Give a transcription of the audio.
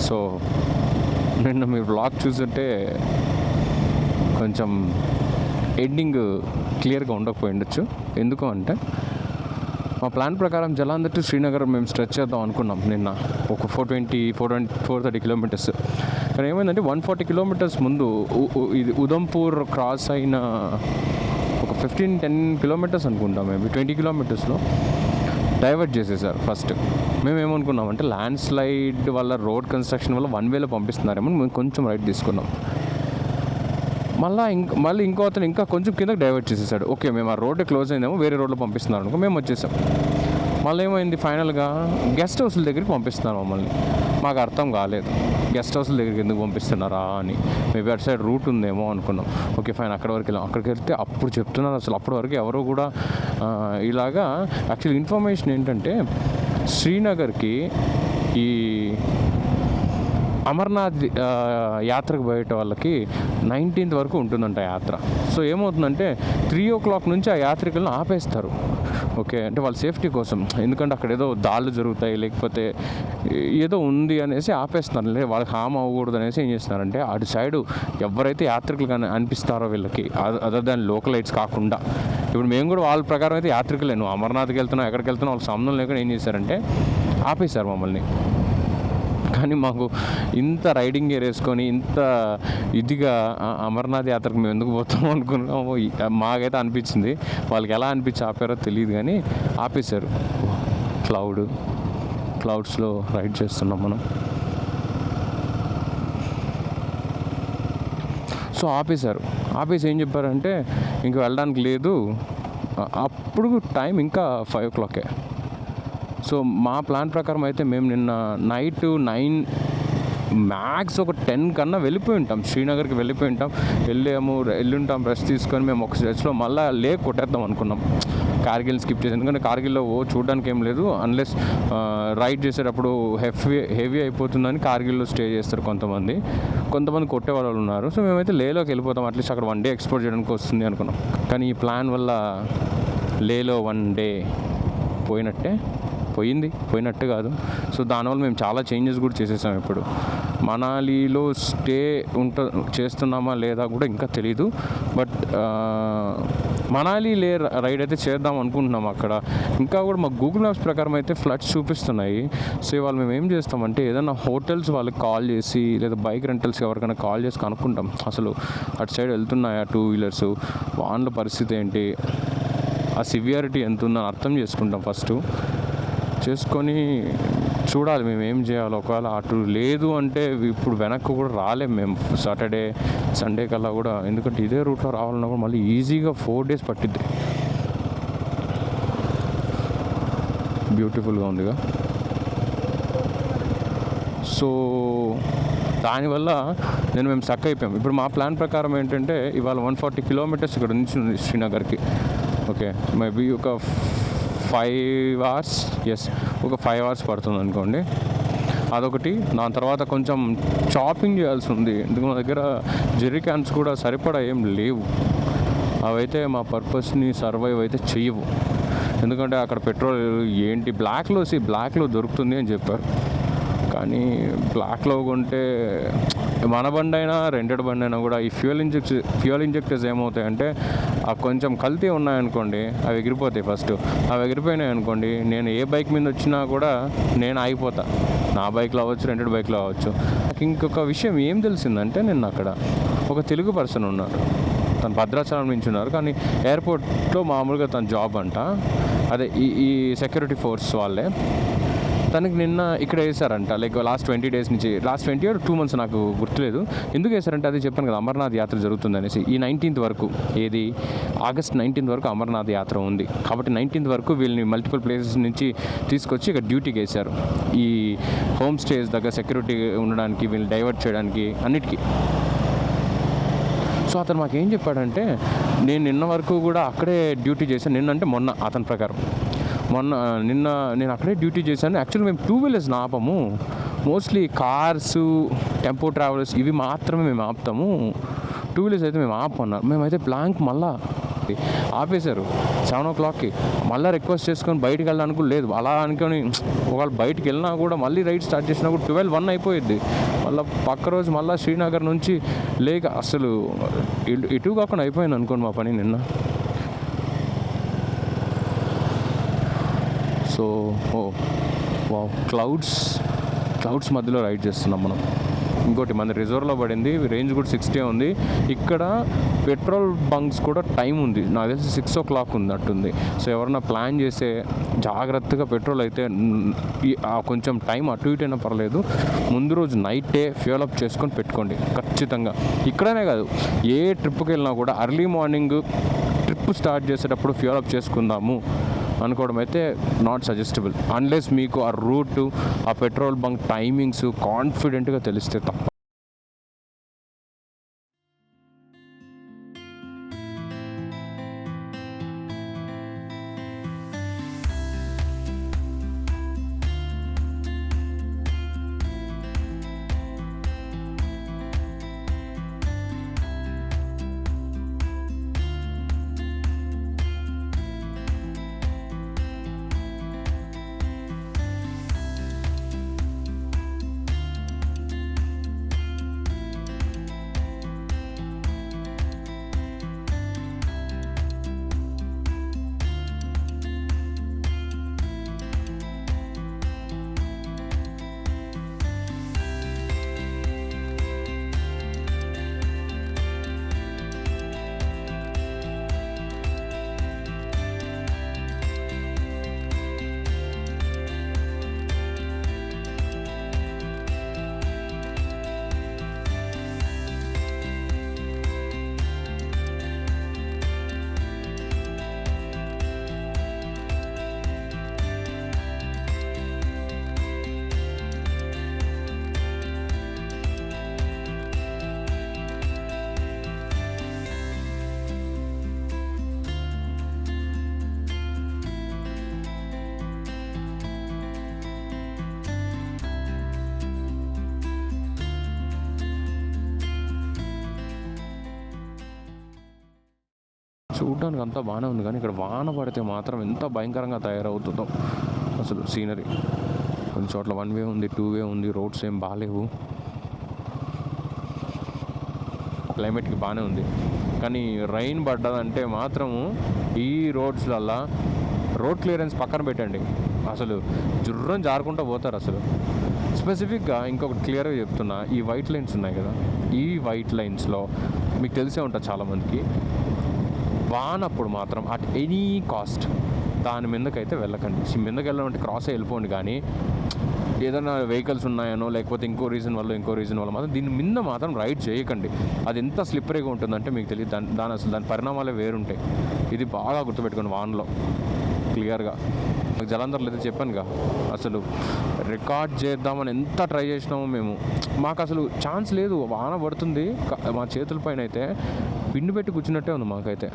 So నిన్న మీరు blog చూస్తుంటే కొంచెం ఎండింగ్ క్లియర్గా ఉండకపోయి ఉండొచ్చు. ఎందుకు అంటే మా ప్లాన్ ప్రకారం జలాంధర్ టు శ్రీనగర్ మేము స్ట్రెచ్ చేద్దాం అనుకున్నాం నిన్న ఒక 430 కిలోమీటర్స్. కానీ ఏమైందంటే 140 కిలోమీటర్స్ ముందు ఇది ఉదంపూర్ క్రాస్ అయిన ఒక 10 కిలోమీటర్స్ అనుకుంటాం, మేబీ 20 కిలోమీటర్స్లో డైవర్ట్ చేసేసారు. ఫస్ట్ మేము ఏమనుకున్నామంటే ల్యాండ్ స్లైడ్ వల్ల, రోడ్ కన్స్ట్రక్షన్ వల్ల 1 వేలో పంపిస్తున్నారేమో మేము కొంచెం రైట్ తీసుకున్నాం. మళ్ళీ ఇంకో అతను ఇంకా కొంచెం కిందకి డైవర్ట్ చేసేసాడు. ఓకే, మేము ఆ రోడ్డు క్లోజ్ అయిందేమో, వేరే రోడ్లో పంపిస్తున్నారు అనుకో, మేము వచ్చేసాం. మళ్ళీ ఏమైంది, ఫైనల్గా గెస్ట్ హౌస్ల దగ్గరికి పంపిస్తున్నారు మమ్మల్ని. మాకు అర్థం కాలేదు గెస్ట్ హౌస్ల దగ్గరికి ఎందుకు పంపిస్తున్నారా అని. మేబీ అటు సైడ్ రూట్ ఉందేమో అనుకున్నాం. ఓకే ఫైన్, అక్కడి వరకు వెళ్ళాం. అక్కడికి వెళ్తే అప్పుడు చెప్తున్నారు అసలు అప్పటి వరకు ఎవరో కూడా ఇలాగా. యాక్చువల్ ఇన్ఫర్మేషన్ ఏంటంటే శ్రీనగర్కి ఈ అమర్నాథ్ యాత్రకు పోయేట వాళ్ళకి 19th వరకు ఉంటుందంట యాత్ర. సో ఏమవుతుందంటే 3 o'clock నుంచి ఆ యాత్రికులను ఆపేస్తారు. ఓకే, అంటే వాళ్ళ సేఫ్టీ కోసం, ఎందుకంటే అక్కడ ఏదో దాడులు జరుగుతాయి లేకపోతే ఏదో ఉంది అనేసి ఆపేస్తున్నారు. లేదు వాళ్ళకి హామ్ అవ్వకూడదు అనేసి ఏం చేస్తున్నారంటే అటు సైడు ఎవరైతే యాత్రికులు కానీ అనిపిస్తారో వీళ్ళకి, అదర్ దాన్ లోకలైట్స్ కాకుండా, ఇప్పుడు మేము కూడా వాళ్ళ ప్రకారం అయితే యాత్రికులే, నువ్వు అమర్నాథ్కి వెళ్తున్నావు ఎక్కడికి వెళ్తున్నావు వాళ్ళకి సంబంధం లేకుండా ఏం చేశారంటే ఆపేశారు మమ్మల్ని. కానీ మాకు ఇంత రైడింగ్ గేర్ వేసుకొని ఇంత ఇదిగా అమర్నాథ్ యాత్రకు మేము ఎందుకు పోతాము అనుకున్నాము. మాకైతే అనిపించింది, వాళ్ళకి ఎలా అనిపించి ఆపారో తెలియదు కానీ ఆపేశారు. క్లౌడ్స్లో రైడ్ చేస్తున్నాం మనం. సో ఆపేసి ఏం చెప్పారంటే ఇంక వెళ్ళడానికి లేదు. అప్పుడు టైం ఇంకా 5 o'clock. సో మా ప్లాన్ ప్రకారం అయితే మేము నిన్న నైట్ 9 మ్యాక్స్ ఒక 10 కన్నా వెళ్ళిపోయి ఉంటాం, శ్రీనగర్కి వెళ్ళిపోయి ఉంటాం. వెళ్ళుంటాం రెస్ట్ తీసుకొని మేము ఒక స్ట్రెచ్లో మళ్ళీ లేక్ కొట్టేద్దాం అనుకున్నాం. కార్గిల్ స్కిప్ చేసి, ఎందుకంటే కార్గిల్లో చూడడానికి ఏం లేదు, అన్లెస్ రైడ్ చేసేటప్పుడు హెవీ అయిపోతుందని కార్గిల్లో స్టే చేస్తారు కొంతమంది కొట్టే వాళ్ళు ఉన్నారు. సో మేమైతే లేలోకి వెళ్ళిపోతాం, అట్లీస్ట్ అక్కడ 1 day ఎక్స్ప్లోర్ చేయడానికి వస్తుంది అనుకున్నాం. కానీ ఈ ప్లాన్ వల్ల లేలో 1 day పోయినట్టు కాదు. సో దానివల్ల మేము చాలా చేంజెస్ కూడా చేసేసాం. ఇప్పుడు మనాలిలో స్టే చేస్తున్నామా లేదా కూడా ఇంకా తెలీదు. బట్ మనాలి రైడ్ అయితే చేద్దాం అనుకుంటున్నాం. అక్కడ ఇంకా కూడా మాకు గూగుల్ మ్యాప్స్ ప్రకారం అయితే ఫ్లడ్స్ చూపిస్తున్నాయి. సో ఇవాళ మేము ఏం చేస్తామంటే ఏదైనా హోటల్స్ వాళ్ళకి కాల్ చేసి లేదా బైక్ రెంటల్స్కి ఎవరికైనా కాల్ చేసి కనుక్కుంటాం, అసలు అటు సైడ్ వెళ్తున్నాయా 2 wheelers, వాళ్ళ పరిస్థితి ఏంటి, ఆ సివియారిటీ ఎంత ఉందని అర్థం చేసుకుంటాం. ఫస్ట్ చేసుకొని చూడాలి మేము ఏం చేయాలి. ఒకవేళ అటు లేదు అంటే ఇప్పుడు వెనక్కి కూడా రాలేము మేము సాటర్డే సండే కల్లా కూడా, ఎందుకంటే ఇదే రూట్లో రావాలన్నా కూడా మళ్ళీ ఈజీగా 4 days పట్టిద్ది. బ్యూటిఫుల్గా ఉందిగా. సో దానివల్ల మేము స్టక్ అయిపోయాం. ఇప్పుడు మా ప్లాన్ ప్రకారం ఏంటంటే ఇవాళ 140 kilometers ఇక్కడ నుంచి శ్రీనగర్కి. ఓకే, మేబీ ఒక 5 hours, ఒక 5 hours పడుతుంది అనుకోండి. అదొకటి. దాని తర్వాత కొంచెం షాపింగ్ చేయాల్సి ఉంది, ఎందుకంటే మా దగ్గర జెర్రీ క్యాన్స్ కూడా సరిపడా ఏం లేవు. అవైతే మా పర్పస్ని సర్వైవ్ అయితే చెయ్యవు, ఎందుకంటే అక్కడ పెట్రోల్ ఏంటి బ్లాక్లో దొరుకుతుంది అని చెప్పారు. కానీ బ్లాక్లో కొంటే మన బండి అయినా రెంటెడ్ బండి అయినా కూడా ఈ ఫ్యూయల్ ఇంజెక్టర్స్ ఏమవుతాయంటే కొంచెం కల్తీ ఉన్నాయనుకోండి అవి ఎగిరిపోతాయి. ఫస్ట్ అవి ఎగిరిపోయినాయి అనుకోండి, నేను ఏ బైక్ మీద వచ్చినా కూడా నేను ఆగిపోతా. నా బైక్లో అవ్వచ్చు, రెంటెడ్ బైక్లో అవ్వచ్చు. నాకు ఇంకొక విషయం ఏం తెలిసిందంటే, నిన్న అక్కడ ఒక తెలుగు పర్సన్ ఉన్నారు, తను భద్రాచలం నుంచి ఉన్నారు, కానీ ఎయిర్పోర్ట్లో మామూలుగా తన జాబ్ అంట, అదే ఈ సెక్యూరిటీ ఫోర్స్ వాళ్ళే. తనకి నిన్న ఇక్కడ వేశారంట, లైక్ లాస్ట్ 20 days నుంచి, లాస్ట్ 20 or 2 months నాకు గుర్తులేదు ఎందుకు వేశారంటే. అది చెప్పాను కదా, అమర్నాథ్ యాత్ర జరుగుతుంది అనేసి. ఈ 19th వరకు, August 19th వరకు అమర్నాథ్ యాత్ర ఉంది కాబట్టి 19th వరకు వీళ్ళని మల్టిపుల్ ప్లేసెస్ నుంచి తీసుకొచ్చి ఇక్కడ డ్యూటీకి వేశారు. ఈ హోమ్ స్టేస్ దగ్గర సెక్యూరిటీ ఉండడానికి, వీళ్ళని డైవర్ట్ చేయడానికి, అన్నిటికీ. సో అతను మాకు ఏం చెప్పాడంటే, నేను నిన్న వరకు కూడా అక్కడే డ్యూటీ చేశాను. నిన్నంటే మొన్న, అతని ప్రకారం నిన్న నేను అక్కడే డ్యూటీ చేశాను. యాక్చువల్లీ మేము 2 wheelers ఆపము, మోస్ట్లీ కార్స్, టెంపో ట్రావెలర్స్ ఇవి మాత్రమే మేము ఆపుతాము. 2 wheelers అయితే మేము ఆపమన్నారు. మేమైతే బ్లాంక్ మళ్ళా ఆపేశారు 7 o'clockకి. మళ్ళీ రిక్వెస్ట్ చేసుకొని బయటికి వెళ్ళడానికి లేదు. అలా అనుకొని ఒకవేళ బయటికి వెళ్ళినా కూడా మళ్ళీ రైడ్ స్టార్ట్ చేసినా కూడా 12-1 అయిపోయింది. మళ్ళీ పక్క రోజు మళ్ళీ శ్రీనగర్ నుంచి లేక అసలు ఇటు కాకుండా అయిపోయింది అనుకోండి మా పని నిన్న. సో క్లౌడ్స్ మధ్యలో రైడ్ చేస్తున్నాం మనం. ఇంకోటి మన రిజర్వ్లో పడింది, రేంజ్ కూడా 60 ఉంది. ఇక్కడ పెట్రోల్ బంక్స్ కూడా టైం ఉంది, నాకు తెలిసి 6 o'clock ఉన్నట్టుంది. సో ఎవరన్నా ప్లాన్ చేసే జాగ్రత్తగా పెట్రోల్ అయితే కొంచెం టైం అటు ఇటు అయినా పర్లేదు, ముందు రోజు నైటే ఫ్యూల్ అప్ చేసుకొని పెట్టుకోండి ఖచ్చితంగా. ఇక్కడనే కాదు, ఏ ట్రిప్కి వెళ్ళినా కూడా ఎర్లీ మార్నింగ్ ట్రిప్ స్టార్ట్ చేసేటప్పుడు ఫ్యూల్ అప్ చేసుకుందాము అనుకోవడం అయితే నాట్ సజెస్టబుల్, అన్లెస్ మీకు ఆ రూట్, ఆ పెట్రోల్ బంక్ టైమింగ్స్ కాన్ఫిడెంట్గా తెలిస్తే తప్ప. చూడడానికి అంతా బాగానే ఉంది, కానీ ఇక్కడ వాన పడితే మాత్రం ఎంత భయంకరంగా తయారవుతుందో అసలు సీనరీ. కొన్ని చోట్ల 1 way ఉంది, 2 way ఉంది, రోడ్స్ ఏం బాగాలేవు. క్లైమేట్కి బాగానే ఉంది, కానీ రైన్ పడ్డదంటే మాత్రము ఈ రోడ్స్లల్లా రోడ్ క్లియరెన్స్ పక్కన పెట్టండి, అసలు జుర్రం జారుకుంటూ పోతారు అసలు. స్పెసిఫిక్గా ఇంకొకటి క్లియర్గా చెప్తున్నా, ఈ వైట్ లైన్స్ ఉన్నాయి కదా, ఈ వైట్ లైన్స్లో మీకు తెలిసే ఉంటుంది చాలామందికి, వానప్పుడు మాత్రం అట్ ఎనీ కాస్ట్ దాని మీదకైతే వెళ్ళకండి. మీదకి వెళ్ళాలంటే క్రాస్ వెళ్ళిపోండి, కానీ ఏదైనా వెహికల్స్ ఉన్నాయనో లేకపోతే ఇంకో రీజన్ వల్ల మాత్రం దీని మీద మాత్రం రైడ్ చేయకండి. అది ఎంత స్లిప్పరీగా ఉంటుందంటే మీకు తెలియదు, దాని పరిణామాలే వేరుంటాయి. ఇది బాగా గుర్తుపెట్టుకోండి. వానలో క్లియర్గా జలంధర్లో అయితే చెప్పానుగా, అసలు రికార్డ్ చేద్దామని ఎంత ట్రై చేసినామో మేము, మాకు అసలు ఛాన్స్ లేదు. వాన పడుతుంది, మా చేతుల పైన అయితే పిండి పెట్టి కూర్చున్నట్టే ఉంది మాకైతే.